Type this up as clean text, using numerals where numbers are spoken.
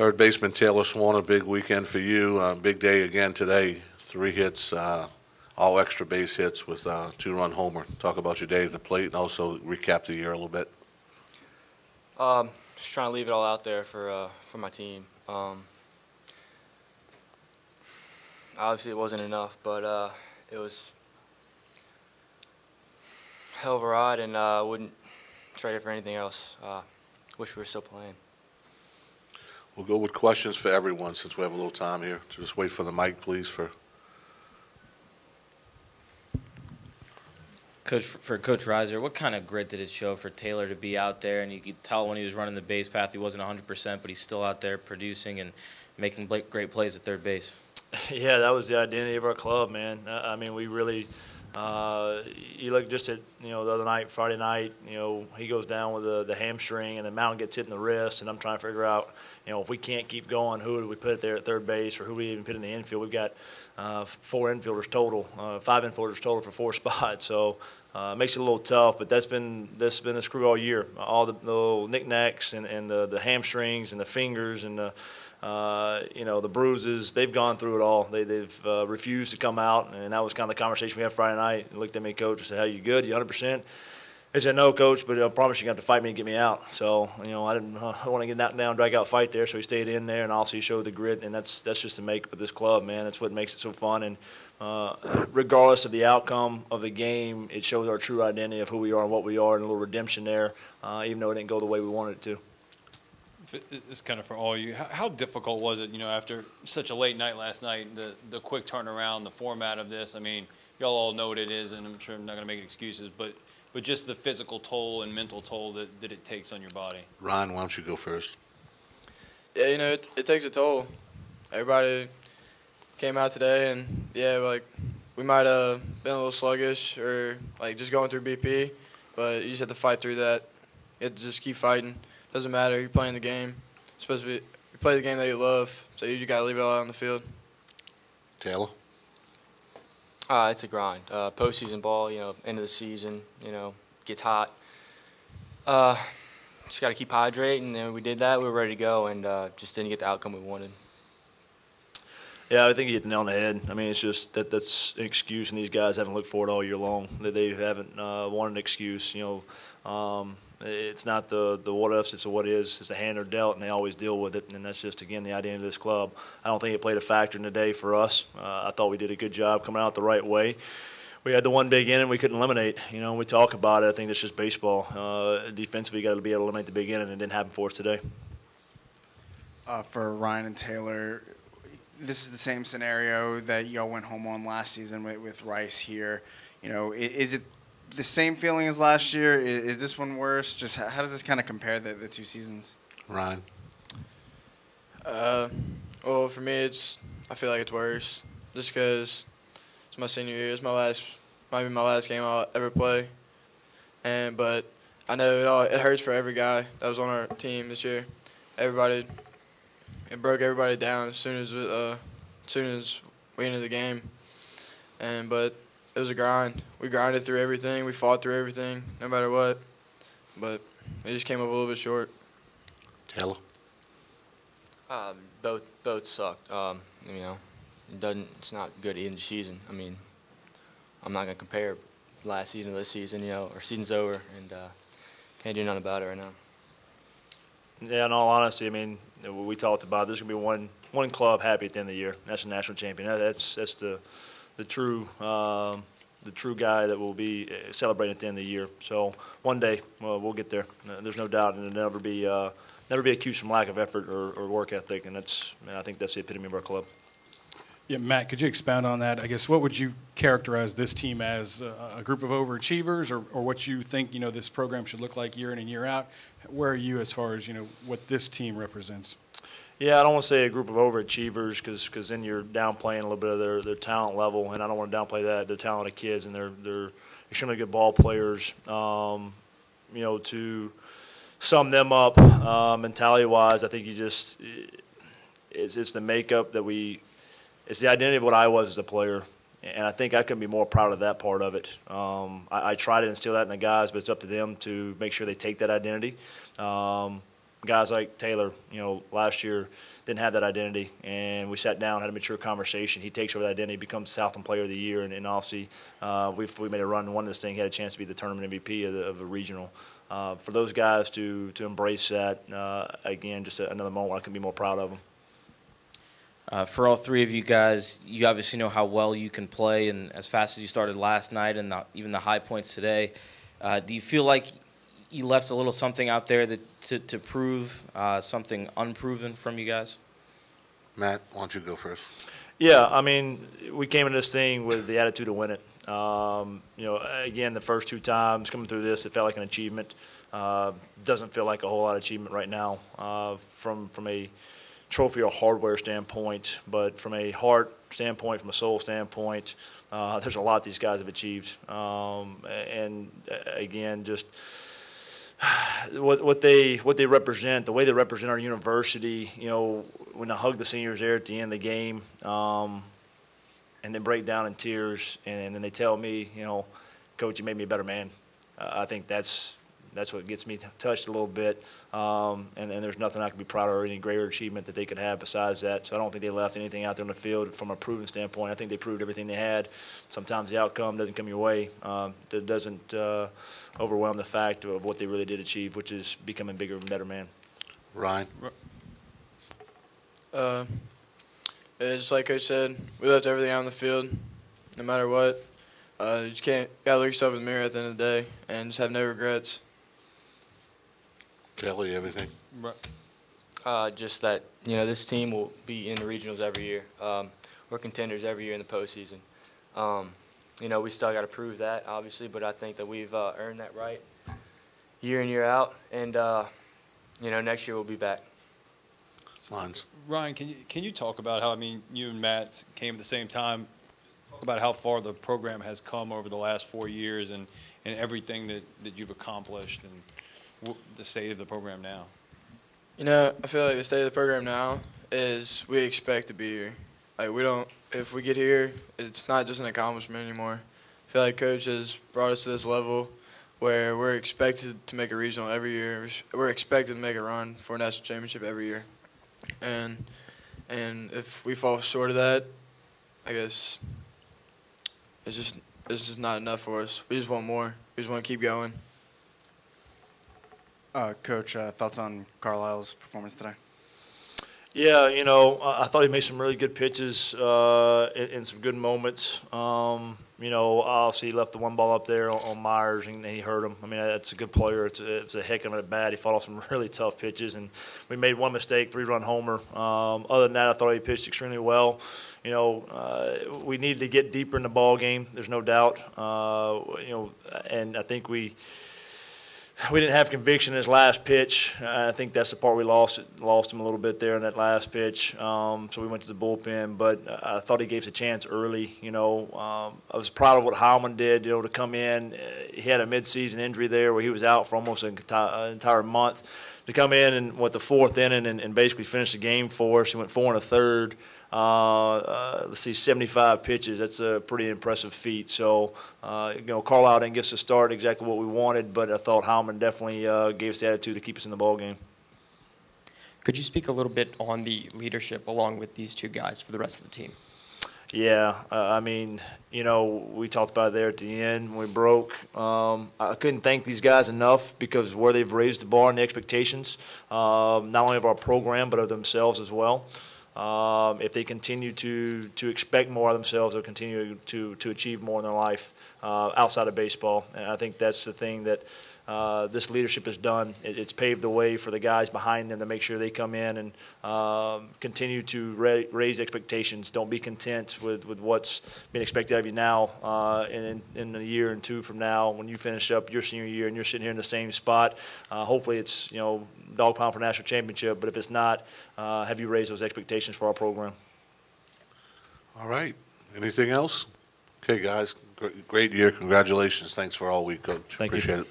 Third baseman Taylor Swan, a big weekend for you. Big day again today. 3 hits, all extra base hits with 2-run homer. Talk about your day at the plate and also recap the year a little bit. Just trying to leave it all out there for my team. Obviously, it wasn't enough, but it was a hell of a ride, and I wouldn't trade it for anything else. Wish we were still playing. We'll go with questions for everyone since we have a little time here. Just wait for the mic, please. For Coach Reiser, what kind of grit did it show for Taylor to be out there? And you could tell when he was running the base path, he wasn't 100%, but he's still out there producing and making great plays at third base. Yeah, that was the identity of our club, man. I mean, we really you look just at, the other night, Friday night, he goes down with the hamstring and the mound gets hit in the wrist, and I'm trying to figure out, if we can't keep going, who do we put there at third base or who do we even put in the infield? We've got 4 infielders total, 5 infielders total for 4 spots, so it makes it a little tough, but this has been a screw all year. All the little knickknacks and the hamstrings and the fingers and the bruises, they've gone through it all. They've refused to come out, and that was kind of the conversation we had Friday night. He looked at me, Coach, and said, "How you good? You 100%?" I said, "No, Coach, but I promise you're going to have to fight me and get me out." So, I didn't want to get knocked down, drag out fight there, so he stayed in there, and also he showed the grit, and that's just the makeup of this club, man. That's what makes it so fun, and regardless of the outcome of the game, it shows our true identity of who we are and what we are, and a little redemption there, even though it didn't go the way we wanted it to. It's kind of for all you. How difficult was it, after such a late night last night, the quick turnaround, the format of this? I mean, y'all all know what it is, and I'm sure I'm not going to make excuses, but just the physical toll and mental toll that it takes on your body. Ron, why don't you go first? Yeah, it takes a toll. Everybody came out today, and we might have been a little sluggish or just going through BP, but you just have to fight through that. You have to just keep fighting. Doesn't matter. You're playing the game. It's supposed to be, you play the game that you love, so you just got to leave it all out on the field. Taylor? It's a grind. Postseason ball, end of the season, gets hot. Just got to keep hydrating, and we did that. We were ready to go, and just didn't get the outcome we wanted. Yeah, I think you hit the nail on the head. I mean, it's just that's an excuse, and these guys haven't looked for it all year long. They haven't wanted an excuse. It's not the what ifs, it's the what is. It's the hand they're dealt, and they always deal with it. And that's just, again, the identity of this club. I don't think it played a factor in the day for us. I thought we did a good job coming out the right way. We had the one big inning we couldn't eliminate. We talk about it. I think that's just baseball. Defensively, you got to be able to eliminate the big inning, and it didn't happen for us today. For Ryan and Taylor, this is the same scenario that y'all went home on last season with Rice here. Is it the same feeling as last year? Is this one worse? Just how does this kind of compare the 2 seasons? Ryan? Well, for me, I feel like it's worse just because it's my senior year. It's might be my last game I'll ever play. But I know it hurts for every guy that was on our team this year. It broke everybody down as soon as we ended the game. But it was a grind. We grinded through everything. We fought through everything, no matter what. But we just came up a little bit short. Taylor? Both sucked. It's not good in the season. I mean, I'm not gonna compare last season to this season. Our season's over, and can't do nothing about it right now. Yeah, in all honesty, I mean, we talked about there's gonna be one club happy at the end of the year. That's the national champion. That's the true guy that will be celebrating at the end of the year. So one day we'll get there. There's no doubt, and it'll never be accused from lack of effort or work ethic, and I think that's the epitome of our club. Yeah, Matt, could you expound on that? I guess what would you characterize this team as, a group of overachievers, or what you think this program should look like year in and year out? Where are you as far as what this team represents? Yeah, I don't want to say a group of overachievers because then you're downplaying a little bit of their talent level, and I don't want to downplay that. They're talented kids, and they're extremely good ball players. To sum them up mentality-wise, I think it's the makeup that it's the identity of what I was as a player, and I think I couldn't be more proud of that part of it. I try to instill that in the guys, but it's up to them to make sure they take that identity. guys like Taylor, last year didn't have that identity, and we sat down, had a mature conversation. He takes over that identity, becomes Southland Player of the Year, and obviously we made a run and won this thing. He had a chance to be the tournament MVP of the regional. For those guys to embrace that, again, just another moment I couldn't be more proud of them. For all three of you guys, you obviously know how well you can play, and as fast as you started last night and even the high points today, do you feel like you left a little something out there to prove something unproven from you guys? Matt, why don't you go first? Yeah, I mean, we came into this thing with the attitude to win it. Again, the first 2 times coming through this, it felt like an achievement. Doesn't feel like a whole lot of achievement right now from a trophy or hardware standpoint, but from a heart standpoint, from a soul standpoint, there's a lot these guys have achieved. And again, just what they represent, the way they represent our university. When I hug the seniors there at the end of the game, and then break down in tears, and then they tell me, Coach, you made me a better man. I think that's what gets me touched a little bit, and there's nothing I can be proud of or any greater achievement that they could have besides that. So I don't think they left anything out there on the field from a proven standpoint. I think they proved everything they had. Sometimes the outcome doesn't come your way. That doesn't overwhelm the fact of what they really did achieve, which is becoming bigger and better man. Ryan? Just like Coach said, we left everything out on the field, no matter what. You just gotta look yourself in the mirror at the end of the day and just have no regrets. Kelly, everything? Just that, this team will be in the regionals every year. We're contenders every year in the postseason. We still got to prove that, obviously, but I think that we've earned that right year in, year out. And, next year we'll be back. Lines. Ryan, can you talk about how, you and Matt came at the same time, talk about how far the program has come over the last 4 years and everything that you've accomplished and the state of the program now? I feel like the state of the program now is we expect to be here. Like, if we get here, it's not just an accomplishment anymore. I feel like Coach has brought us to this level where we're expected to make a regional every year. We're expected to make a run for a national championship every year. And if we fall short of that, I guess it's just not enough for us. We just want more. We just want to keep going. Coach, thoughts on Carlisle's performance today? Yeah, I thought he made some really good pitches in some good moments. Obviously he left the one ball up there on Myers and he hurt him. That's a good player. It's a heck of a bat. He fought off some really tough pitches, and we made one mistake, 3-run homer. Other than that, I thought he pitched extremely well. We needed to get deeper in the ball game. There's no doubt. And I think we didn't have conviction in his last pitch. I think that's the part we lost him a little bit there in that last pitch. So we went to the bullpen, but I thought he gave us a chance early. I was proud of what Heilman did, to come in. He had a midseason injury there where he was out for almost an entire month. To come in and the 4th inning and basically finish the game for us. He went 4 1/3. 75 pitches. That's a pretty impressive feat. So, Carlisle didn't get us to start exactly what we wanted, but I thought Heilman definitely gave us the attitude to keep us in the ball game. Could you speak a little bit on the leadership along with these 2 guys for the rest of the team? Yeah, we talked about it there at the end when we broke. I couldn't thank these guys enough because where they've raised the bar and the expectations, not only of our program but of themselves as well. If they continue to expect more of themselves, they'll continue to achieve more in their life outside of baseball. And I think that's the thing that this leadership has done. It's paved the way for the guys behind them to make sure they come in and continue to raise expectations. Don't be content with what's being expected of you now in a year and 2 from now when you finish up your senior year and you're sitting here in the same spot. Hopefully it's, dog pound for national championship, but if it's not, have you raised those expectations for our program? All right. Anything else? Okay, guys. Great year. Congratulations. Thanks for all week, Coach. Thank you. Appreciate it.